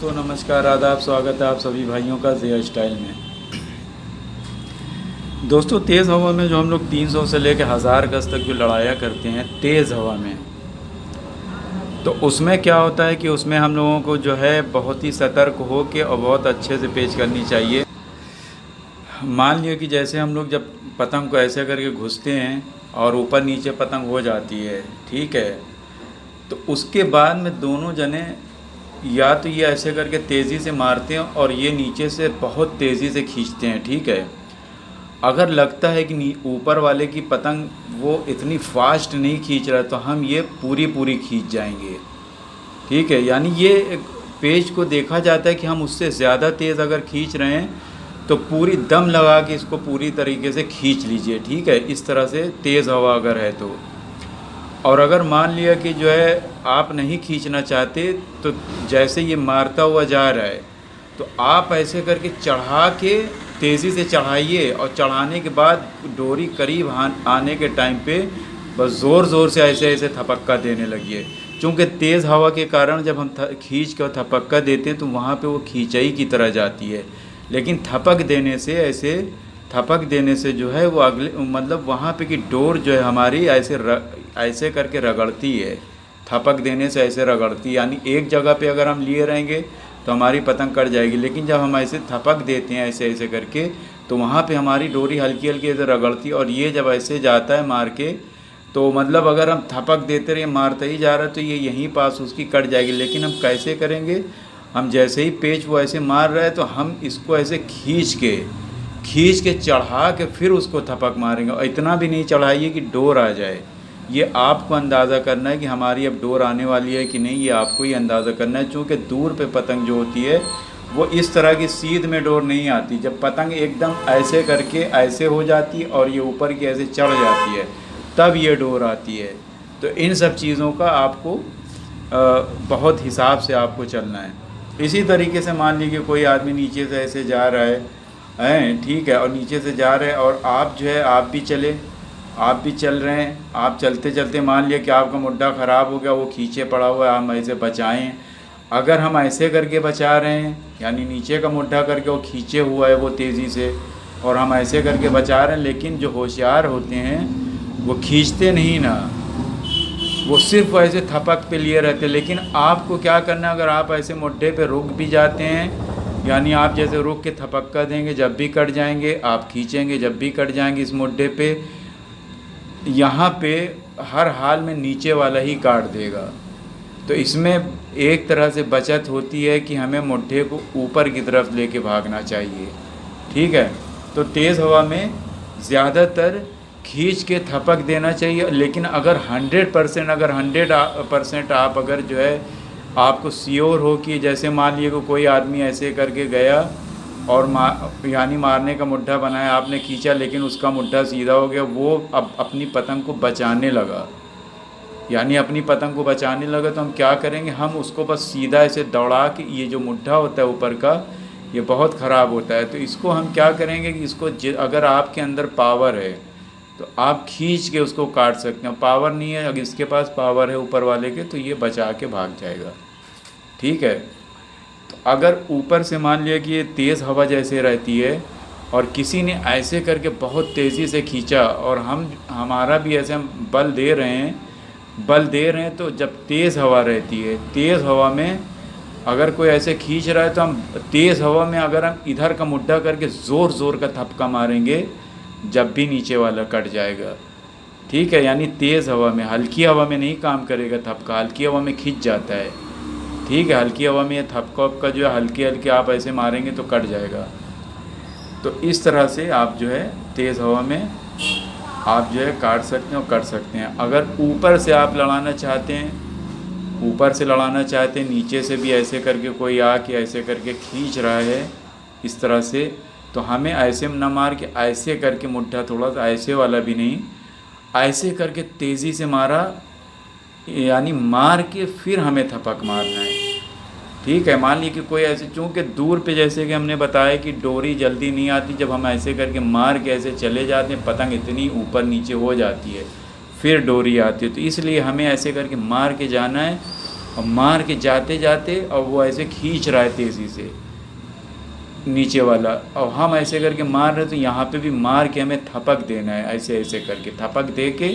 दोस्तों नमस्कार, आदाब, स्वागत है आप सभी भाइयों का ज़िया स्टाइल में। दोस्तों तेज़ हवा में जो हम लोग 300 से लेकर 1000 गज तक जो लड़ाया करते हैं तेज़ हवा में, तो उसमें क्या होता है कि उसमें हम लोगों को जो है बहुत ही सतर्क हो के और बहुत अच्छे से पेश करनी चाहिए। मान लिया कि जैसे हम लोग जब पतंग को ऐसे करके घुसते हैं और ऊपर नीचे पतंग हो जाती है, ठीक है, तो उसके बाद में दोनों जने या तो ये ऐसे करके तेज़ी से मारते हैं और ये नीचे से बहुत तेज़ी से खींचते हैं, ठीक है। अगर लगता है कि ऊपर वाले की पतंग वो इतनी फास्ट नहीं खींच रहा है तो हम ये पूरी खींच जाएंगे, ठीक है। यानी ये पेज को देखा जाता है कि हम उससे ज़्यादा तेज़ अगर खींच रहे हैं तो पूरी दम लगा के इसको पूरी तरीके से खींच लीजिए, ठीक है। इस तरह से तेज़ हवा अगर है तो। और अगर मान लिया कि जो है आप नहीं खींचना चाहते तो जैसे ये मारता हुआ जा रहा है तो आप ऐसे करके चढ़ा के तेज़ी से चढ़ाइए और चढ़ाने के बाद डोरी करीब आने के टाइम पे बस ज़ोर से ऐसे थपक्का देने लगिए। चूँकि तेज़ हवा के कारण जब हम खींच कर थपक्का देते हैं तो वहाँ पे वो खींचाई की तरह जाती है, लेकिन थपक देने से जो है वो अगले मतलब वहाँ पे कि डोर जो है हमारी ऐसे करके रगड़ती है। थपक देने से ऐसे रगड़ती है, यानी एक जगह पे अगर हम लिए रहेंगे तो हमारी पतंग कट जाएगी, लेकिन जब हम ऐसे थपक देते हैं ऐसे करके तो वहाँ पे हमारी डोरी हल्की ऐसे रगड़ती है। और ये जब ऐसे जाता है मार के तो मतलब अगर हम थपक देते रहे मारते ही जा रहा है तो ये यहीं पास उसकी कट जाएगी। लेकिन हम कैसे करेंगे, हम जैसे ही पेच वो ऐसे मार रहा है तो हम इसको ऐसे खींच के चढ़ा के फिर उसको थपक मारेंगे। और इतना भी नहीं चढ़ाइए कि डोर आ जाए। ये आपको अंदाज़ा करना है कि हमारी अब डोर आने वाली है कि नहीं, ये आपको ही अंदाज़ा करना है। चूँकि दूर पे पतंग जो होती है वो इस तरह की सीध में डोर नहीं आती। जब पतंग एकदम ऐसे करके ऐसे हो जाती है और ये ऊपर की ऐसे चढ़ जाती है तब ये डोर आती है। तो इन सब चीज़ों का आपको बहुत हिसाब से आपको चलना है। इसी तरीके से मान लीजिए कोई आदमी नीचे से ऐसे जा रहा है, ठीक है, और नीचे से जा रहे हैं और आप जो है आप भी चल रहे हैं। आप चलते चलते मान लिया कि आपका मुड्ढा ख़राब हो गया, वो खींचे पड़ा हुआ है, हम ऐसे बचाएं। अगर हम ऐसे करके बचा रहे हैं यानी नीचे का मुड्ढा करके वो खींचे हुआ है वो तेज़ी से और हम ऐसे करके बचा रहे हैं, लेकिन जो होशियार होते हैं वो खींचते नहीं ना, वो सिर्फ ऐसे थपक पे लिए रहते। लेकिन आपको क्या करना है, अगर आप ऐसे मुड्ढे पे रुक भी जाते हैं यानी आप जैसे रुक के थपक्का देंगे, जब भी कट जाएंगे आप खींचेंगे, जब भी कट जाएंगे इस मुड्ढे पे, यहाँ पे हर हाल में नीचे वाला ही काट देगा। तो इसमें एक तरह से बचत होती है कि हमें मुड्ढे को ऊपर की तरफ लेके भागना चाहिए, ठीक है। तो तेज़ हवा में ज़्यादातर खींच के थपक देना चाहिए। लेकिन अगर 100% आप अगर जो है आपको श्योर हो कि जैसे मान लीजिए कि कोई आदमी ऐसे करके गया और यानी मारने का मुड्ढा बनाया, आपने खींचा लेकिन उसका मुड्ढा सीधा हो गया, वो अब अपनी पतंग को बचाने लगा, तो हम क्या करेंगे, हम उसको बस सीधा ऐसे दौड़ा के, ये जो मुड्ढा होता है ऊपर का ये बहुत ख़राब होता है, तो इसको हम क्या करेंगे कि इसको अगर आपके अंदर पावर है तो आप खींच के उसको काट सकते हैं। पावर नहीं है, अगर इसके पास पावर है ऊपर वाले के तो ये बचा के भाग जाएगा, ठीक है। तो अगर ऊपर से मान लिया कि ये तेज़ हवा जैसे रहती है और किसी ने ऐसे करके बहुत तेज़ी से खींचा और हमारा भी ऐसे हम बल दे रहे हैं, तो जब तेज़ हवा रहती है, तेज़ हवा में अगर कोई ऐसे खींच रहा है तो हम तेज़ हवा में अगर हम इधर का मुड्ढा करके ज़ोर का थपका मारेंगे जब भी नीचे वाला कट जाएगा, ठीक है। यानी तेज़ हवा में, हल्की हवा में नहीं काम करेगा थपका, हल्की हवा में खींच जाता है, ठीक है। हल्की हवा में ये थपका जो है हल्के आप ऐसे मारेंगे तो कट जाएगा। तो इस तरह से आप जो है तेज़ हवा में आप जो है काट सकते हैं और कर सकते हैं। अगर ऊपर से आप लड़ाना चाहते हैं, नीचे से भी ऐसे करके कोई आके ऐसे करके खींच रहा है इस तरह से, तो हमें ऐसे न मार के ऐसे करके मुट्ठा थोड़ा सा ऐसे वाला भी नहीं, ऐसे करके तेज़ी से मारा, यानी मार के फिर हमें थपक मारना है, ठीक है। मान लीजिए कि कोई ऐसे, चूँकि दूर पे जैसे कि हमने बताया कि डोरी जल्दी नहीं आती, जब हम ऐसे करके मार के ऐसे चले जाते हैं पतंग इतनी ऊपर नीचे हो जाती है फिर डोरी आती है, तो इसलिए हमें ऐसे करके मार के जाना है और मार के जाते जाते और वो ऐसे खींच रहा है तेज़ी से नीचे वाला, और हम ऐसे करके मार रहे, तो यहाँ पे भी मार के हमें थपक देना है, ऐसे ऐसे करके थपक दे के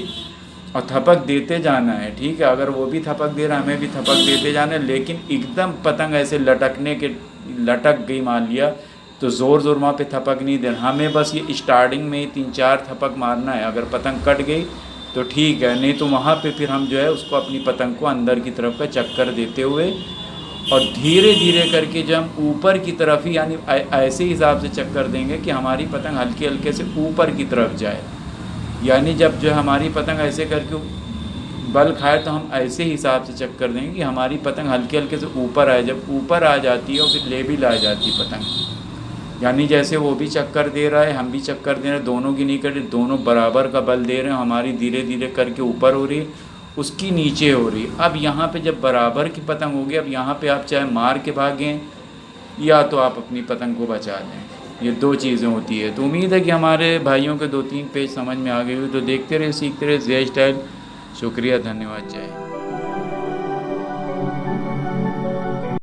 और थपक देते जाना है। ठीक है, अगर वो भी थपक दे रहा है हमें भी थपक देते जाना है, लेकिन एकदम पतंग ऐसे लटक गई मान लिया तो ज़ोर ज़ोर वहाँ पे थपक नहीं देना हमें, बस ये स्टार्टिंग में ही 3-4 थपक मारना है। अगर पतंग कट गई तो ठीक है, नहीं तो वहाँ पे फिर हम जो है उसको अपनी पतंग को अंदर की तरफ का चक्कर देते हुए और धीरे धीरे करके जब हम ऊपर की तरफ ही, यानी ऐसे हिसाब से चक्कर देंगे कि हमारी पतंग हल्के हल्के से ऊपर की तरफ जाए। यानी जब जो हमारी पतंग ऐसे करके बल खाए तो हम ऐसे हिसाब से चक्कर देंगे कि हमारी पतंग हल्के हल्के से ऊपर आए। जब ऊपर आ जाती है और फिर लेवल आ जाती है पतंग, यानी जैसे वो भी चक्कर दे रहा है हम भी चक्कर दे रहे हैं, दोनों की नहीं कर रही, दोनों बराबर का बल दे रहे हैं, हमारी धीरे धीरे करके ऊपर हो रही है, उसकी नीचे हो रही है। अब यहाँ पे जब बराबर की पतंग होगी, अब यहाँ पे आप चाहे मार के भागें या तो आप अपनी पतंग को बचा लें, ये 2 चीज़ें होती है। तो उम्मीद है कि हमारे भाइयों के 2-3 पेज समझ में आ गए हो। तो देखते रहे, सीखते रहे, ज़े स्टाइल। शुक्रिया, धन्यवाद, जय।